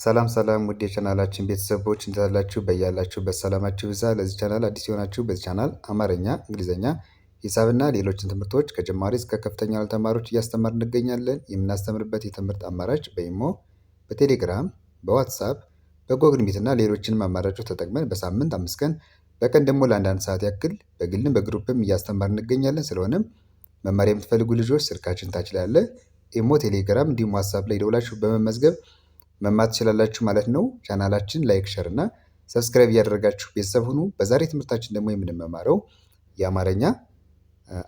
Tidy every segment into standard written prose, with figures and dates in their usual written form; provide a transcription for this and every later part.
ሰላም ሰላም ውድ የቻናላችን ቤተሰቦች እንዴት አላችሁ? በያላችሁበት ሰላማችሁ ይብዛ። ለዚህ ቻናል አዲስ የሆናችሁ በዚህ ቻናል አማርኛ፣ እንግሊዝኛ፣ ሂሳብና ሌሎችን ትምህርቶች ከጀማሪ እስከ ከፍተኛ ተማሪዎች እያስተማር እንገኛለን። የምናስተምርበት የትምህርት አማራጭ በኢሞ፣ በቴሌግራም፣ በዋትሳፕ፣ በጎግል ሚት እና ሌሎችንም አማራጮች ተጠቅመን በሳምንት 5 ቀን በቀን ደግሞ ለአንዳንድ ሰዓት ያክል በግልም በግሩፕም እያስተማር እንገኛለን። ስለሆነም መማር የምትፈልጉ ልጆች ስልካችን ታች ላይ አለ። ኢሞ፣ ቴሌግራም እንዲሁም ዋትሳፕ ላይ ደውላችሁ በመመዝገብ መማር ትችላላችሁ ማለት ነው። ቻናላችን ላይክ፣ ሸር እና ሰብስክራይብ እያደረጋችሁ ቤተሰብ ሁኑ። በዛሬ ትምህርታችን ደግሞ የምንመማረው የአማርኛ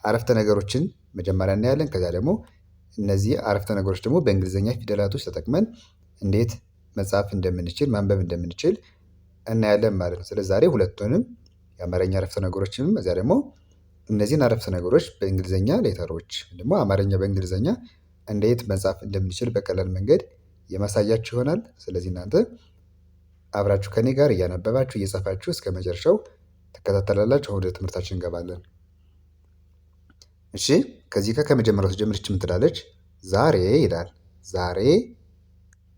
አረፍተ ነገሮችን መጀመሪያ እናያለን። ከዛ ደግሞ እነዚህ አረፍተ ነገሮች ደግሞ በእንግሊዝኛ ፊደላቶች ተጠቅመን እንዴት መጻፍ እንደምንችል ማንበብ እንደምንችል እናያለን ማለት ነው። ስለዚህ ዛሬ ሁለቱንም የአማርኛ አረፍተ ነገሮችንም እዚያ ደግሞ እነዚህን አረፍተ ነገሮች በእንግሊዝኛ ሌተሮች ደግሞ አማርኛ በእንግሊዝኛ እንዴት መጻፍ እንደምንችል በቀላል መንገድ የማሳያችሁ ይሆናል። ስለዚህ እናንተ አብራችሁ ከኔ ጋር እያነበባችሁ እየጻፋችሁ እስከ መጨረሻው ተከታተላላችሁ። ወደ ትምህርታችን እንገባለን። እሺ ከዚህ ከመጀመሪያው ስጀምር ምን ትላለች? ዛሬ ይላል። ዛሬ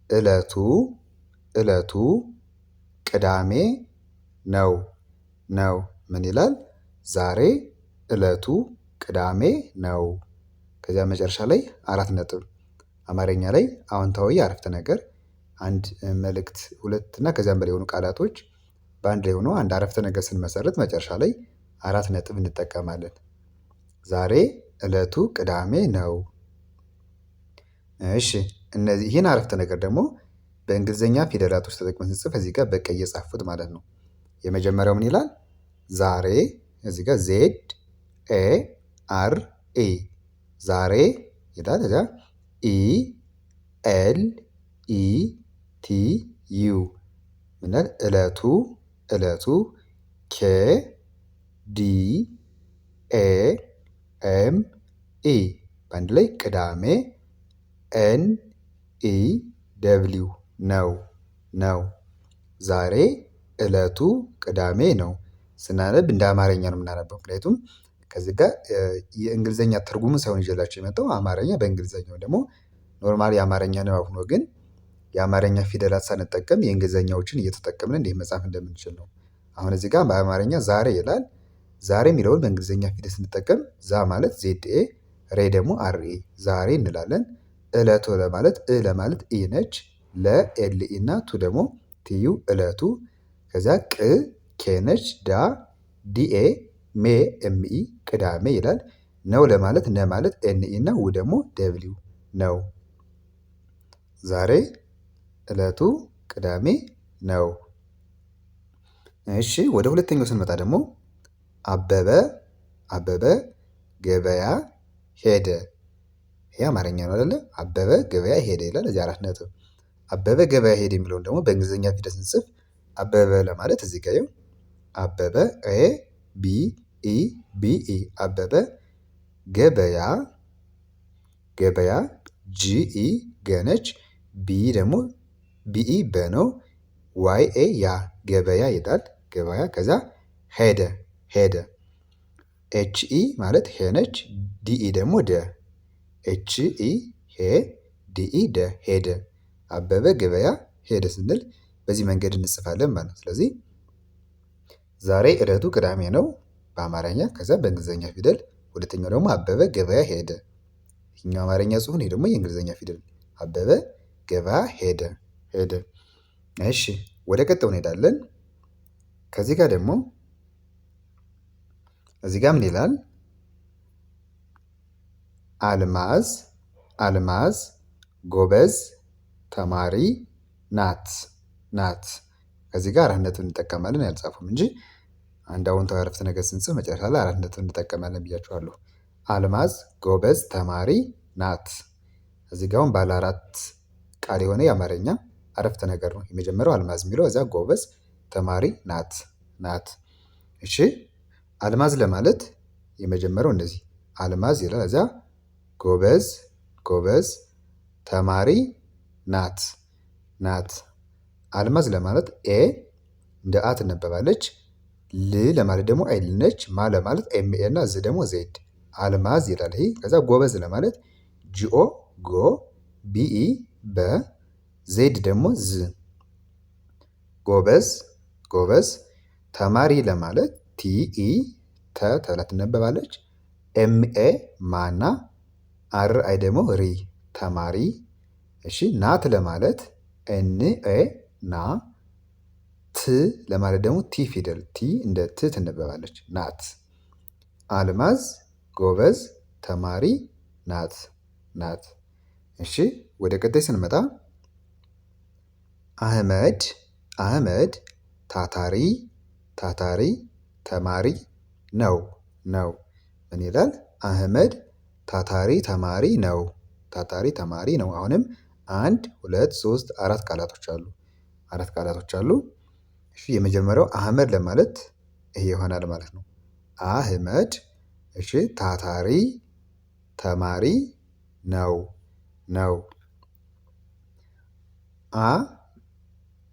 እለቱ ቅዳሜ ነው። ምን ይላል? ዛሬ እለቱ ቅዳሜ ነው። ከዚያ መጨረሻ ላይ 4 ነጥብ። አማርኛ ላይ አዎንታዊ አረፍተ ነገር አንድ መልእክት ሁለት እና ከዚያም በላይ የሆኑ ቃላቶች በአንድ ላይ ሆኖ አንድ አረፍተ ነገር ስንመሰርት መጨረሻ ላይ 4 ነጥብ እንጠቀማለን። ዛሬ እለቱ ቅዳሜ ነው። እሺ ይህን አረፍተ ነገር ደግሞ በእንግሊዝኛ ፊደላቶች ተጠቅመን ስንጽፍ እዚህ ጋር በቀይ የጻፉት ማለት ነው። የመጀመሪያው ምን ይላል? ዛሬ እዚህ ጋር ZARE ዛሬ ይላል። እዚያ ELETU ምንል እለቱ KDAME በአንድ ላይ ቅዳሜ NEW ነው። ዛሬ እለቱ ቅዳሜ ነው። ስናነብ እንደ አማርኛ ነው የምናነበው። ምክንያቱም ከዚህ ጋር የእንግሊዝኛ ትርጉሙን ሳይሆን ይዤላችሁ የመጣው አማርኛ በእንግሊዝኛው ደግሞ ኖርማል የአማርኛ ንባብ ሆኖ ግን የአማርኛ ፊደላት ሳንጠቀም የእንግሊዝኛዎችን እየተጠቀምን እንዴት መጻፍ እንደምንችል ነው። አሁን እዚህ ጋር በአማርኛ ዛሬ ይላል። ዛሬ የሚለውን በእንግሊዝኛ ፊደል ስንጠቀም ዛ ማለት ZA፣ ሬ ደግሞ RE ዛሬ እንላለን። እለቱ ለማለት ለማለት ኢ ነች፣ LE እና ቱ ደግሞ TU እለቱ። ከዛ ኬ ነች፣ ዳ DA፣ ሜ ME ቅዳሜ ይላል። ነው ለማለት ነ ማለት NE እና ው ደግሞ ደብሊው ነው። ዛሬ እለቱ ቅዳሜ ነው። እሺ ወደ ሁለተኛው ስንመጣ ደግሞ አበበ ገበያ ሄደ። ይሄ አማርኛ ነው አይደለ? አበበ ገበያ ሄደ ይላል። እዚህ 4 ነጥብ። አበበ ገበያ ሄደ የሚለውን ደግሞ በእንግሊዝኛ ፊደል ስንጽፍ አበበ ለማለት እዚህ ጋር ይኸው አበበ ABEBE አበበ ገበያ GE ገነች ቢ ደግሞ BE በነው YA ያ ገበያ ይላል። ገበያ ከዛ ሄደ HE ማለት ሄነች DE ደግሞ ደ HE ሄ DE ደ ሄደ። አበበ ገበያ ሄደ ስንል በዚህ መንገድ እንጽፋለን ማለት ነው። ስለዚህ ዛሬ እለቱ ቅዳሜ ነው በአማርኛ፣ ከዛ በእንግሊዝኛ ፊደል። ሁለተኛው ደግሞ አበበ ገበያ ሄደ። ይሄኛው አማርኛ ጽሁፍ ነው፣ ደግሞ የእንግሊዝኛ ፊደል አበበ ገበያ ሄደ። እሺ ወደ ቀጣዩ እንሄዳለን። ከዚህ ጋር ደግሞ እዚህ ጋር ምን ይላል? አልማዝ ጎበዝ ተማሪ ናት። ከዚህ ጋር 4 ነጥብ እንጠቀማለን። ያልጻፉም እንጂ አንድ አዎንታዊ አረፍተ ነገር ስንጽፍ መጨረሻ ላይ 4 ነጥብ እንጠቀማለን ብያችኋለሁ። አልማዝ ጎበዝ ተማሪ ናት። እዚህ ጋር አሁን ባለ 4 ቃል የሆነ የአማርኛ አረፍተ ነገር ነው። የመጀመሪያው አልማዝ የሚለው እዛ ጎበዝ ተማሪ ናት። እሺ አልማዝ ለማለት የመጀመሪያው እንደዚህ አልማዝ ይላል። እዛ ጎበዝ ተማሪ ናት። አልማዝ ለማለት ኤ እንደ አ ትነበባለች። ል ለማለት ደግሞ አይል ነች። ማ ለማለት ኤምኤ እና ዝ ደግሞ ዜድ አልማዝ ይላል። ይሄ ከዛ ጎበዝ ለማለት ጂኦ ጎ ቢኢ በ ዜድ ደግሞ ዝ ጎበዝ ጎበዝ። ተማሪ ለማለት ቲኢ ተብላ ትነበባለች። ኤምኤ ማና አር አይ ደግሞ ሪ ተማሪ። እሺ ናት ለማለት ኤንኤ ና ት ለማለት ደግሞ ቲ ፊደል ቲ እንደ ት ትነበባለች ናት። አልማዝ ጎበዝ ተማሪ ናት ናት። እሺ ወደ ቀጣይ ስንመጣ አህመድ ታታሪ ተማሪ ነው። ምን ይላል? አህመድ ታታሪ ተማሪ ነው። አሁንም 1 2 3 4 ቃላቶች አሉ። እሺ የመጀመሪያው አህመድ ለማለት ይሄ ይሆናል ማለት ነው። አህመድ እሺ ታታሪ ተማሪ ነው።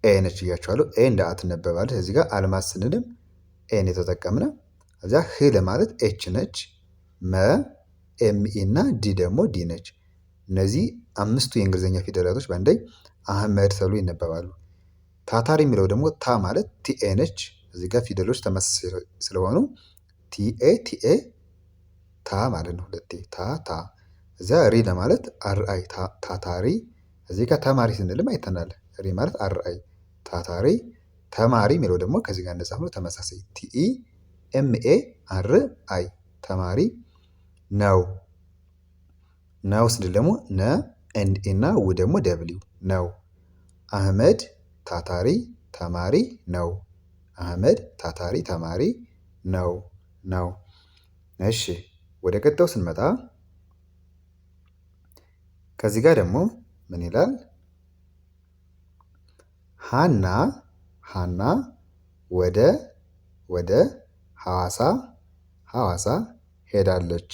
ኤ ነች ብያችኋለሁ። ኤ እንደ አ ትነበባለች። እዚህ ጋር አልማዝ ስንልም ኤን የተጠቀምነ። እዚያ ህ ለማለት ኤች ነች። መ ኤምኢ እና ዲ ደግሞ ዲ ነች። እነዚህ 5ቱ የእንግሊዝኛ ፊደላቶች በአንድ ላይ አህመድ ተብሎ ይነበባሉ። ታታሪ የሚለው ደግሞ ታ ማለት ቲኤ ነች። እዚህ ጋር ፊደሎች ተመሳሳይ ስለሆኑ ቲኤ ታ ማለት ነው። ሁለቴ ታ። እዚያ ሪ ለማለት አርአይ ታታሪ። እዚህ ጋር ተማሪ ስንልም አይተናል። ሪ ማለት አርአይ ታታሪ። ተማሪ የሚለው ደግሞ ከዚህ ጋር እንደጻፍነው ተመሳሳይ ቲኢ ኤምኤ አር አይ ተማሪ ነው። ስንል ደግሞ ነ ኤንድ እና ው ደግሞ ደብሊው ነው። አህመድ ታታሪ ተማሪ ነው። ነው። እሺ ወደ ቀጣዩ ስንመጣ ከዚህ ጋር ደግሞ ምን ይላል? ሀና ወደ ሐዋሳ ሄዳለች።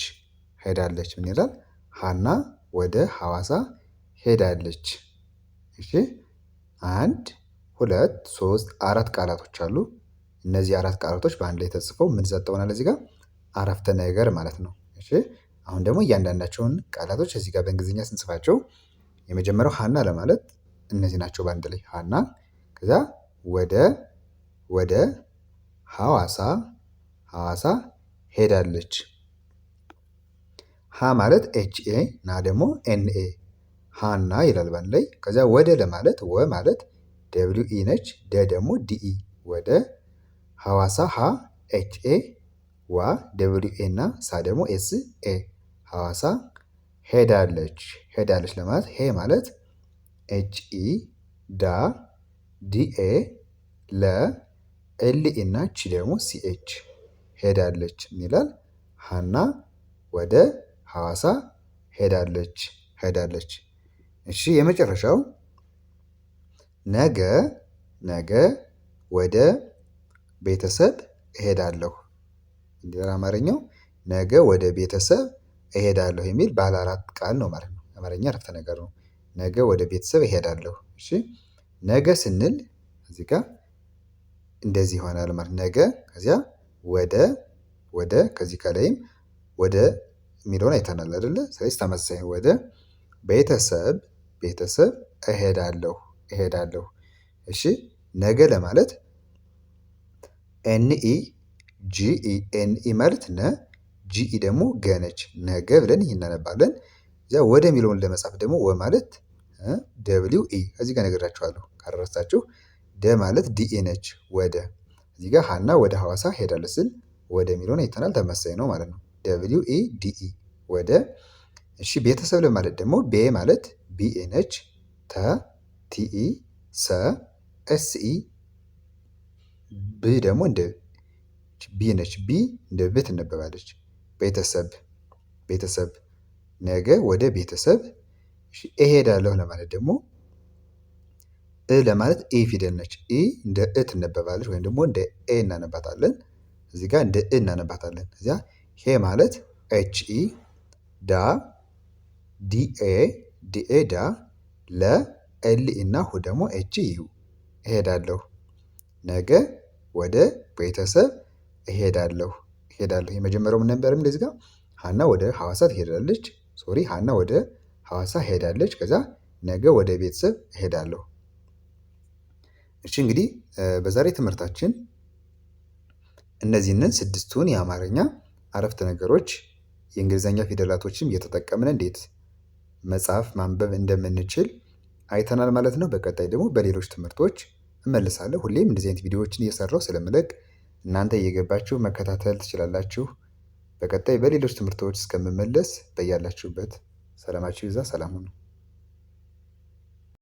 ምን ይላል? ሀና ወደ ሐዋሳ ሄዳለች። እሺ 1 2 3 4 ቃላቶች አሉ። እነዚህ 4 ቃላቶች በአንድ ላይ ተጽፈው ምን ሰጠውናል? እዚህ ጋር አረፍተ ነገር ማለት ነው። እሺ አሁን ደግሞ እያንዳንዳቸውን ቃላቶች እዚህ ጋር በእንግሊዝኛ ስንጽፋቸው የመጀመሪያው ሀና ለማለት እነዚህ ናቸው በአንድ ላይ ሀና። ከዛ ወደ ሐዋሳ ሄዳለች። ሀ ማለት ኤችኤ ና ደግሞ ኤንኤ ሃና ይላል በአንድ ላይ። ከዛ ወደ ለማለት ወ ማለት ደብሊው ኢ ነች። ደ ደግሞ ዲኢ ወደ ሐዋሳ ሀ ኤችኤ ዋ ደብሊው ኤ እና ሳ ደግሞ ኤስ ኤ ሐዋሳ ሄዳለች ለማለት ሄ ማለት ኤችኢ ዳ ዲኤ ለ ኤልኢ እና ቺ ደግሞ ሲኤች ሄዳለች ይላል። ሀና ወደ ሐዋሳ ሄዳለች። እሺ የመጨረሻው ነገ ወደ ቤተሰብ እሄዳለሁ። እንዲህ አማርኛው ነገ ወደ ቤተሰብ እሄዳለሁ የሚል ባለ 4 ቃል ነው ማለት ነው። አማርኛ አረፍተ ነገር ነው። ነገ ወደ ቤተሰብ እሄዳለሁ። እሺ ነገ ስንል እዚህ ጋር እንደዚህ ይሆናል ማለት ነገ ከዚያ ወደ ከዚህ ከላይም ወደ የሚለውን አይተናል አይደለ? ስለዚህ ተመሳሳይ ወደ ቤተሰብ እሄዳለሁ። እሺ ነገ ለማለት ኤንኢ ጂኢ ኤንኢ ማለት ነ ጂኢ ደግሞ ገነች ነገ ብለን ይህ እናነባለን። እዚያ ወደ የሚለውን ለመጻፍ ደግሞ ወ ማለት ደብሊው ኢ እዚህ ጋር ነግራችኋለሁ ካልረሳችሁ። ደ ማለት ዲኢ ነች ወደ እዚህ ጋር ሀና ወደ ሐዋሳ ሄዳለች ስል ወደ የሚለውን አይተናል ተመሳሳይ ነው ማለት ነው። ደብሊው ኢ ዲኢ ወደ። እሺ ቤተሰብ ለማለት ደግሞ ቤ ማለት ቢኤ ነች። ተ ቲኢ ሰ ኤስኢ ብ ደግሞ እንደ ቢ ነች። ቢ እንደ ብ ትነበባለች። ቤተሰብ ነገ ወደ ቤተሰብ እሄዳለሁ ለማለት ደግሞ ለማለት ኤ ፊደል ነች። ኢ እንደ እ ትነበባለች ወይም ደግሞ እንደ ኤ እናነባታለን። እዚህ ጋር እንደ እ እናነባታለን። እዚያ ሄ ማለት ኤች ኢ ዳ ዲኤ ዳ ለ ኤል እና ሁ ደግሞ ኤች ዩ እሄዳለሁ። ነገ ወደ ቤተሰብ እሄዳለሁ። የመጀመሪያው ምን ነበር? እንደዚህ ጋር ሀና ወደ ሐዋሳ ትሄዳለች። ሀና ወደ ሐዋሳ ሄዳለች። ከዛ ነገ ወደ ቤተሰብ እሄዳለሁ። እሺ እንግዲህ በዛሬ ትምህርታችን እነዚህንን ስድስቱን የአማርኛ አረፍተ ነገሮች የእንግሊዝኛ ፊደላቶችን እየተጠቀምን እንዴት መጻፍ ማንበብ እንደምንችል አይተናል ማለት ነው። በቀጣይ ደግሞ በሌሎች ትምህርቶች እመልሳለሁ። ሁሌም እንደዚህ አይነት ቪዲዮዎችን እየሰራሁ ስለምለቅ እናንተ እየገባችሁ መከታተል ትችላላችሁ። በቀጣይ በሌሎች ትምህርቶች እስከምመለስ በያላችሁበት ሰላማችሁ ይብዛ። ሰላም ሁኑ።